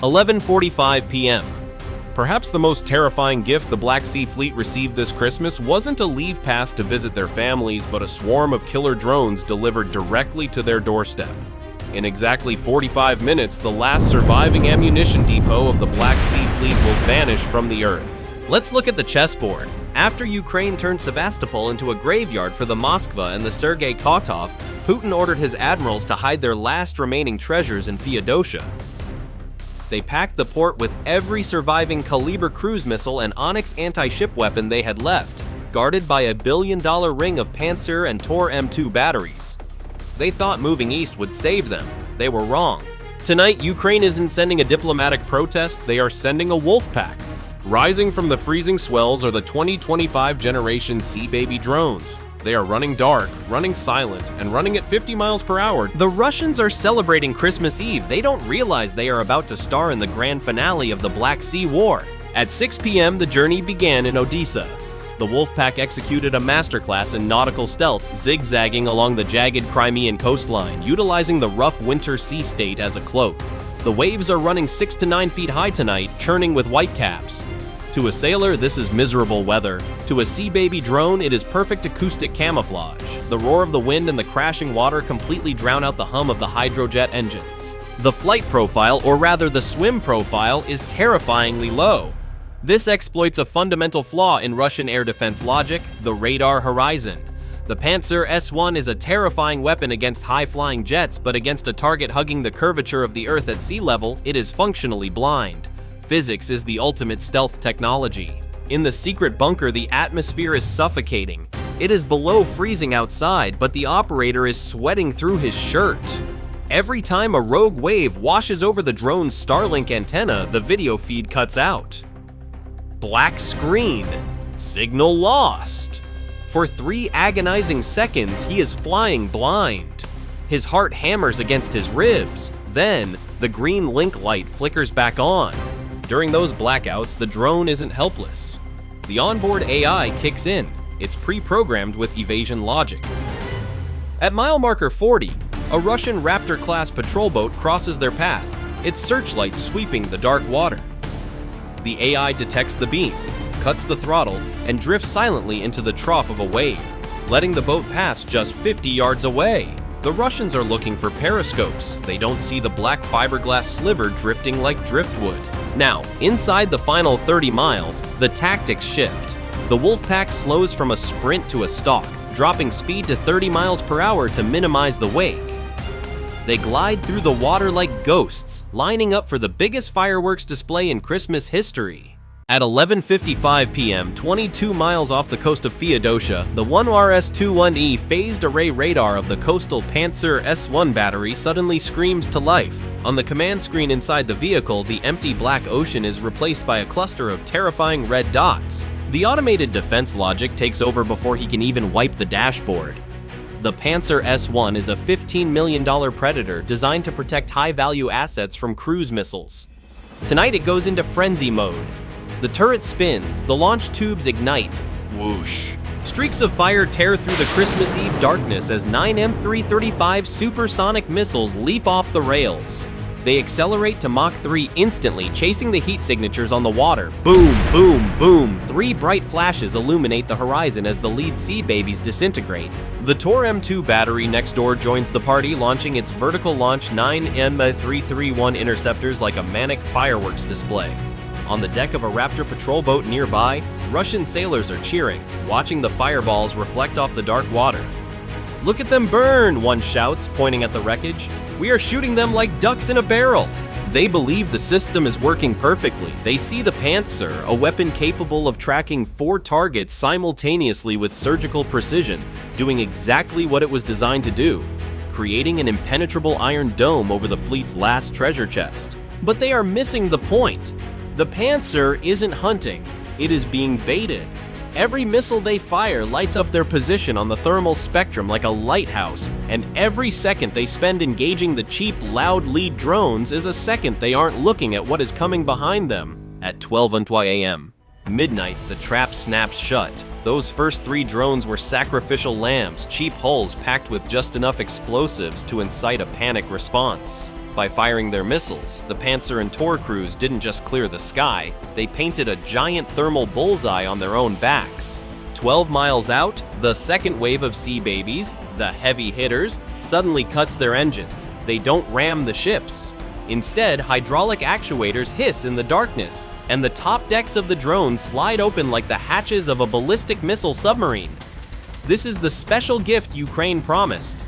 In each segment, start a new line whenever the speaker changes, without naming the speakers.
11:45 p.m. Perhaps the most terrifying gift the Black Sea Fleet received this Christmas wasn't a leave pass to visit their families, but a swarm of killer drones delivered directly to their doorstep. In exactly 45 minutes, the last surviving ammunition depot of the Black Sea Fleet will vanish from the Earth. Let's look at the chessboard. After Ukraine turned Sevastopol into a graveyard for the Moskva and the Sergei Kotov, Putin ordered his admirals to hide their last remaining treasures in Feodosia. They packed the port with every surviving Kalibr cruise missile and Onyx anti-ship weapon they had left, guarded by a billion-dollar ring of Pantsir and Tor M2 batteries. They thought moving east would save them. They were wrong. Tonight, Ukraine isn't sending a diplomatic protest, they are sending a wolfpack. Rising from the freezing swells are the 2025 generation Sea Baby drones. They are running dark, running silent, and running at 50 miles per hour. The Russians are celebrating Christmas Eve. They don't realize they are about to star in the grand finale of the Black Sea War. At 6 p.m., the journey began in Odessa. The Wolfpack executed a masterclass in nautical stealth, zigzagging along the jagged Crimean coastline, utilizing the rough winter sea state as a cloak. The waves are running 6 to 9 feet high tonight, churning with whitecaps. To a sailor, this is miserable weather. To a Sea Baby drone, it is perfect acoustic camouflage. The roar of the wind and the crashing water completely drown out the hum of the hydrojet engines. The flight profile, or rather the swim profile, is terrifyingly low. This exploits a fundamental flaw in Russian air defense logic, the radar horizon. The Pantsir S1 is a terrifying weapon against high-flying jets, but against a target hugging the curvature of the Earth at sea level, it is functionally blind. Physics is the ultimate stealth technology. In the secret bunker, the atmosphere is suffocating. It is below freezing outside, but the operator is sweating through his shirt. Every time a rogue wave washes over the drone's Starlink antenna, the video feed cuts out. Black screen. Signal lost. For 3 agonizing seconds, he is flying blind. His heart hammers against his ribs. Then, the green link light flickers back on. During those blackouts, the drone isn't helpless. The onboard AI kicks in. It's pre-programmed with evasion logic. At mile marker 40, a Russian Raptor-class patrol boat crosses their path, its searchlight sweeping the dark water. The AI detects the beam, cuts the throttle, and drifts silently into the trough of a wave, letting the boat pass just 50 yards away. The Russians are looking for periscopes. They don't see the black fiberglass sliver drifting like driftwood. Now, inside the final 30 miles, the tactics shift. The Wolfpack slows from a sprint to a stalk, dropping speed to 30 miles per hour to minimize the wake. They glide through the water like ghosts, lining up for the biggest fireworks display in Christmas history. At 11:55 p.m., 22 miles off the coast of Feodosia, the 1RS-21E phased array radar of the coastal Pantsir S1 battery suddenly screams to life. On the command screen inside the vehicle, the empty black ocean is replaced by a cluster of terrifying red dots. The automated defense logic takes over before he can even wipe the dashboard. The Pantsir S1 is a $15 million Predator designed to protect high-value assets from cruise missiles. Tonight it goes into frenzy mode. The turret spins, the launch tubes ignite. Whoosh. Streaks of fire tear through the Christmas Eve darkness as 9 M335 supersonic missiles leap off the rails. They accelerate to Mach 3 instantly, chasing the heat signatures on the water. Boom, boom, boom. 3 bright flashes illuminate the horizon as the lead Sea Babies disintegrate. The Tor M2 battery next door joins the party, launching its vertical launch 9 M331 interceptors like a manic fireworks display. On the deck of a Raptor patrol boat nearby, Russian sailors are cheering, watching the fireballs reflect off the dark water. "Look at them burn," one shouts, pointing at the wreckage. "We are shooting them like ducks in a barrel." They believe the system is working perfectly. They see the Pantsir, a weapon capable of tracking 4 targets simultaneously with surgical precision, doing exactly what it was designed to do, creating an impenetrable iron dome over the fleet's last treasure chest. But they are missing the point. The Pantsir isn't hunting, it is being baited. Every missile they fire lights up their position on the thermal spectrum like a lighthouse, and every second they spend engaging the cheap, loud lead drones is a second they aren't looking at what is coming behind them. At 12:00 a.m., midnight, the trap snaps shut. Those first 3 drones were sacrificial lambs, cheap hulls packed with just enough explosives to incite a panic response. By firing their missiles, the Pantsir and Tor crews didn't just clear the sky, they painted a giant thermal bullseye on their own backs. 12 miles out, the second wave of sea babies, the heavy hitters, suddenly cuts their engines. They don't ram the ships. Instead, hydraulic actuators hiss in the darkness, and the top decks of the drones slide open like the hatches of a ballistic missile submarine. This is the special gift Ukraine promised.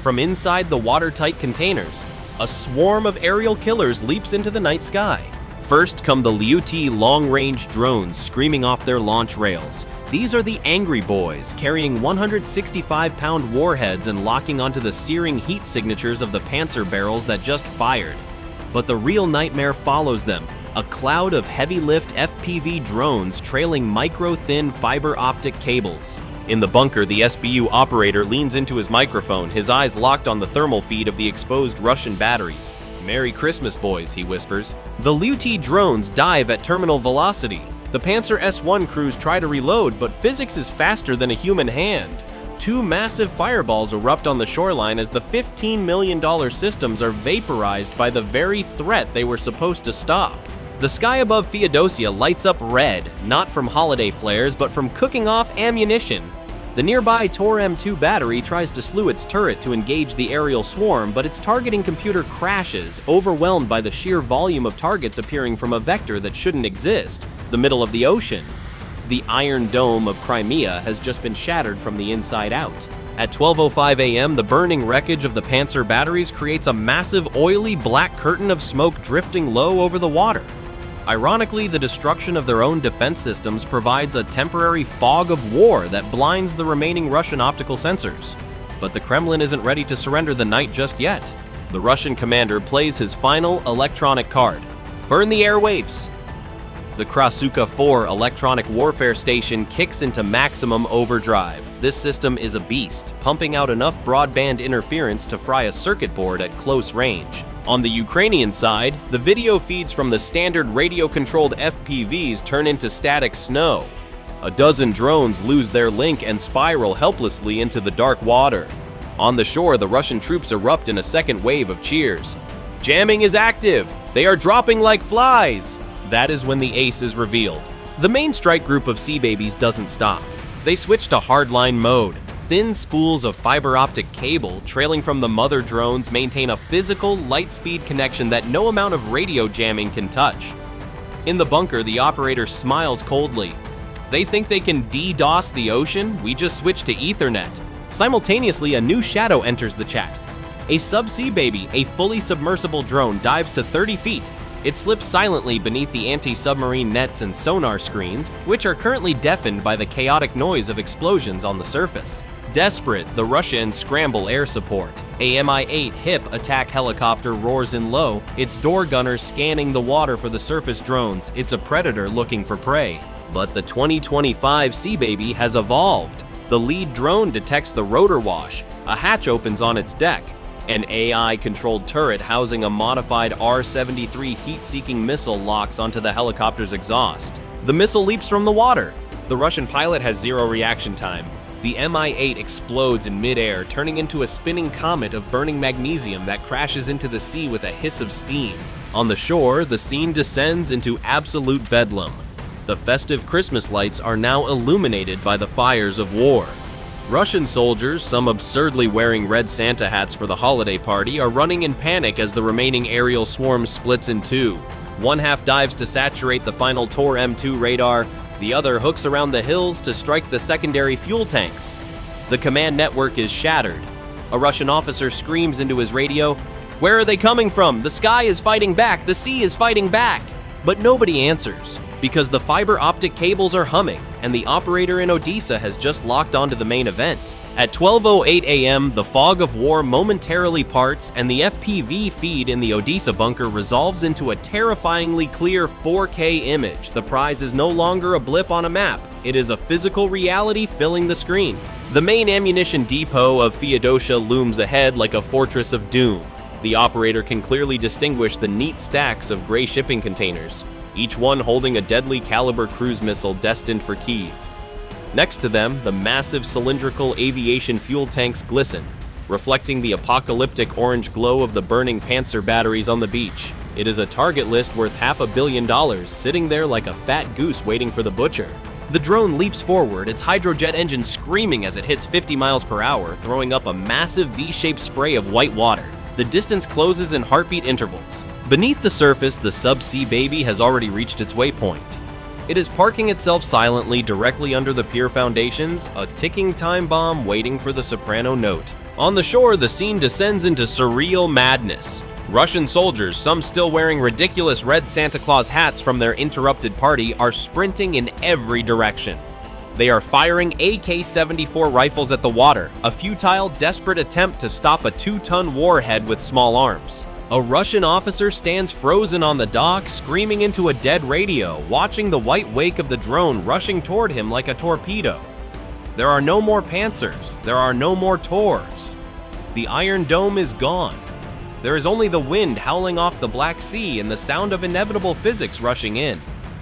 From inside the watertight containers, a swarm of aerial killers leaps into the night sky. First come the Liutyi long-range drones screaming off their launch rails. These are the angry boys, carrying 165-pound warheads and locking onto the searing heat signatures of the Pantsir barrels that just fired. But the real nightmare follows them, a cloud of heavy-lift FPV drones trailing micro-thin fiber-optic cables. In the bunker, the SBU operator leans into his microphone, his eyes locked on the thermal feed of the exposed Russian batteries. "Merry Christmas, boys," he whispers. The Liutyi drones dive at terminal velocity. The Pantsir S1 crews try to reload, but physics is faster than a human hand. Two massive fireballs erupt on the shoreline as the $15 million systems are vaporized by the very threat they were supposed to stop. The sky above Feodosia lights up red, not from holiday flares, but from cooking off ammunition. The nearby Tor M2 battery tries to slew its turret to engage the aerial swarm, but its targeting computer crashes, overwhelmed by the sheer volume of targets appearing from a vector that shouldn't exist, the middle of the ocean. The Iron Dome of Crimea has just been shattered from the inside out. At 12:05 a.m., the burning wreckage of the Pantsir batteries creates a massive oily black curtain of smoke drifting low over the water. Ironically, the destruction of their own defense systems provides a temporary fog of war that blinds the remaining Russian optical sensors. But the Kremlin isn't ready to surrender the night just yet. The Russian commander plays his final electronic card. Burn the airwaves! The Krasuka 4 electronic warfare station kicks into maximum overdrive. This system is a beast, pumping out enough broadband interference to fry a circuit board at close range. On the Ukrainian side, the video feeds from the standard radio-controlled FPVs turn into static snow. A dozen drones lose their link and spiral helplessly into the dark water. On the shore, the Russian troops erupt in a second wave of cheers. Jamming is active! They are dropping like flies! That is when the ace is revealed. The main strike group of sea babies doesn't stop. They switch to hardline mode. Thin spools of fiber-optic cable trailing from the mother drones maintain a physical, light-speed connection that no amount of radio jamming can touch. In the bunker, the operator smiles coldly. They think they can DDoS the ocean? We just switched to Ethernet. Simultaneously, a new shadow enters the chat. A sub-sea baby, a fully submersible drone, dives to 30 feet. It slips silently beneath the anti-submarine nets and sonar screens, which are currently deafened by the chaotic noise of explosions on the surface. Desperate, the Russians scramble air support. A Mi-8 HIP attack helicopter roars in low, its door gunners scanning the water for the surface drones. It's a predator looking for prey. But the 2025 Sea Baby has evolved. The lead drone detects the rotor wash. A hatch opens on its deck. An AI-controlled turret housing a modified R-73 heat-seeking missile locks onto the helicopter's exhaust. The missile leaps from the water. The Russian pilot has zero reaction time. The Mi-8 explodes in midair, turning into a spinning comet of burning magnesium that crashes into the sea with a hiss of steam. On the shore, the scene descends into absolute bedlam. The festive Christmas lights are now illuminated by the fires of war. Russian soldiers, some absurdly wearing red Santa hats for the holiday party, are running in panic as the remaining aerial swarm splits in two. One half dives to saturate the final Tor M2 radar, the other hooks around the hills to strike the secondary fuel tanks. The command network is shattered. A Russian officer screams into his radio, "Where are they coming from? The sky is fighting back, the sea is fighting back!" But nobody answers, because the fiber-optic cables are humming, and the operator in Odessa has just locked onto the main event. At 12:08 a.m., the fog of war momentarily parts, and the FPV feed in the Odessa bunker resolves into a terrifyingly clear 4K image. The prize is no longer a blip on a map. It is a physical reality filling the screen. The main ammunition depot of Feodosia looms ahead like a fortress of doom. The operator can clearly distinguish the neat stacks of gray shipping containers, each one holding a deadly Kalibr cruise missile destined for Kyiv. Next to them, the massive cylindrical aviation fuel tanks glisten. reflecting the apocalyptic orange glow of the burning Pantsir batteries on the beach. It is a target list worth $500 million, sitting there like a fat goose waiting for the butcher. The drone leaps forward, its hydrojet engine screaming as it hits 50 miles per hour, throwing up a massive V-shaped spray of white water. The distance closes in heartbeat intervals. Beneath the surface, the subsea baby has already reached its waypoint. It is parking itself silently directly under the pier foundations, a ticking time bomb waiting for the soprano note. On the shore, the scene descends into surreal madness. Russian soldiers, some still wearing ridiculous red Santa Claus hats from their interrupted party, are sprinting in every direction. They are firing AK-74 rifles at the water, a futile, desperate attempt to stop a 2-ton warhead with small arms. A Russian officer stands frozen on the dock, screaming into a dead radio, watching the white wake of the drone rushing toward him like a torpedo. There are no more Pantsirs, there are no more Tors. The Iron Dome is gone. There is only the wind howling off the Black Sea and the sound of inevitable physics rushing in.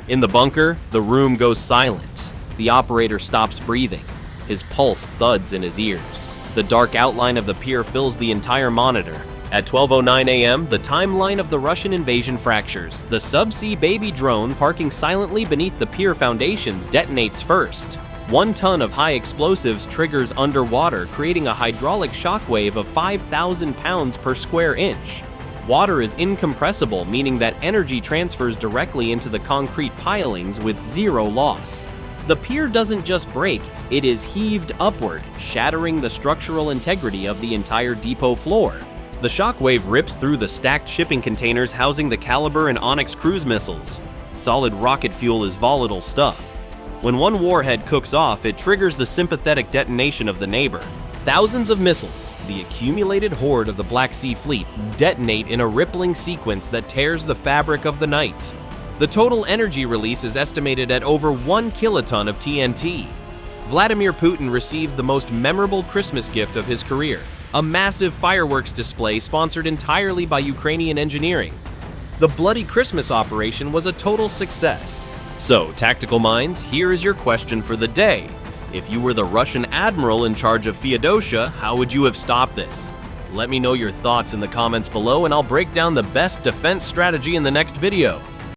In the bunker, the room goes silent. The operator stops breathing. His pulse thuds in his ears. The dark outline of the pier fills the entire monitor. At 12:09 a.m., the timeline of the Russian invasion fractures. The subsea baby drone parking silently beneath the pier foundations detonates first. 1 ton of high explosives triggers underwater, creating a hydraulic shockwave of 5,000 pounds per square inch. Water is incompressible, meaning that energy transfers directly into the concrete pilings with zero loss. The pier doesn't just break, it is heaved upward, shattering the structural integrity of the entire depot floor. The shockwave rips through the stacked shipping containers housing the Kalibr and Onyx cruise missiles. Solid rocket fuel is volatile stuff. When one warhead cooks off, it triggers the sympathetic detonation of the neighbor. Thousands of missiles, the accumulated horde of the Black Sea Fleet, detonate in a rippling sequence that tears the fabric of the night. The total energy release is estimated at over 1 kiloton of TNT. Vladimir Putin received the most memorable Christmas gift of his career, a massive fireworks display sponsored entirely by Ukrainian engineering. The Bloody Christmas operation was a total success. So, tactical minds, here is your question for the day. If you were the Russian admiral in charge of Feodosia, how would you have stopped this? Let me know your thoughts in the comments below and I'll break down the best defense strategy in the next video.